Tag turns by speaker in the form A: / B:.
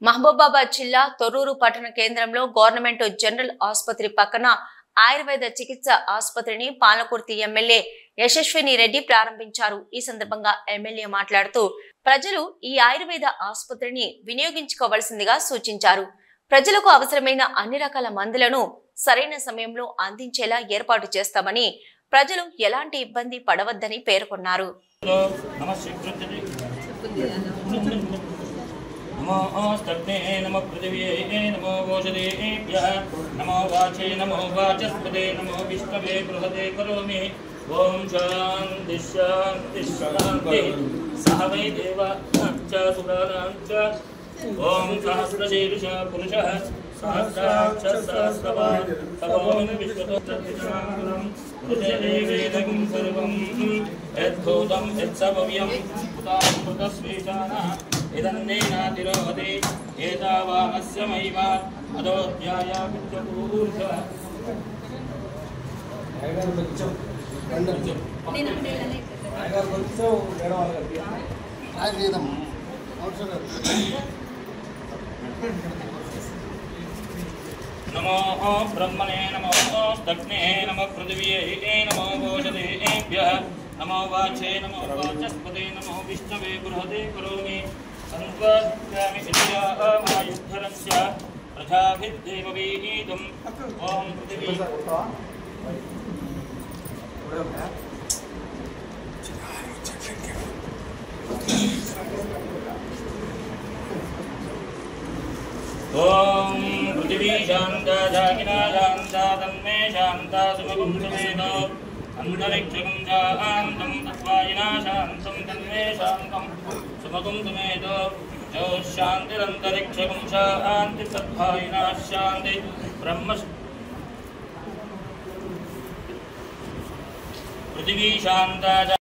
A: మహబూబాబాద్ జిల్లా తొర్రూరు పట్టణ కేంద్రంలో గవర్నమెంట్ జనరల్ ఆసుపత్రి పక్కన ఆయుర్వేద చికిత్స ఆసుపత్రిని పాలకుర్తి ఎమ్మెల్యే యశస్విని రెడ్డి ప్రారంభించారు। ఈ సందర్భంగా ఎమ్మెల్యే మాట్లాడుతూ ప్రజలు ఈ ఆయుర్వేద ఆసుపత్రిని వినియోగించుకోవాల్సిందిగా సూచించారు। ప్రజలకు అవసరమైన అన్ని రకాల మందులను సరైన సమయంలో అందించేలా ఏర్పాటు చేస్తామని, ప్రజలు ఎలాంటి ఇబ్బంది పడవద్దని పేర్కొన్నారు।
B: नमो स्तग्ने नमो पृथिव्यै नमो ओषधेभ्यः नमो वाचे नमो वाचस्पते नमो विष्णवे बृहते करोमि। ओम शान्ति शान्ति शान्ति सह वै देवानाञ्च सुराणाञ्च ओम सहस्रशीर्ष पुरुषः सहस्राक्ष सहस्रपाद तपोमिन विश्वतोत्रतिजनाकुलं हृदयदेवेदकं सर्वं यद्भूतं यत्सभव्यं उदामृतस्वेशानः इदन्नेनातिरोहते एतावानस्य महिमा अदोऽध्याया विद्यपूर्षः। नमो ब्रह्मणे नमो स्तग्ने नमो पृथिव्यै नमो ओषधेभ्यः नमो वाचे नमो वाचस्पते नमो विष्णवे बृहते करोमि। संत्वास्यामि इन्द्रियामायुद्धरस्य प्रजाभिर्देववीहितुम् ओम पृथिवी ओम पृथिवी शांता जागिना शांता तन्मे शांता सुमगुं समेतो अंतरिक्षं शान्तं अत्वायिना शान्तं तन्मे शान्तं सुमगुं समेतो जो शान्तिरन्तरिक्षं शान्ति तद्वायिना शान्ति ब्रह्म पृथिवी शांता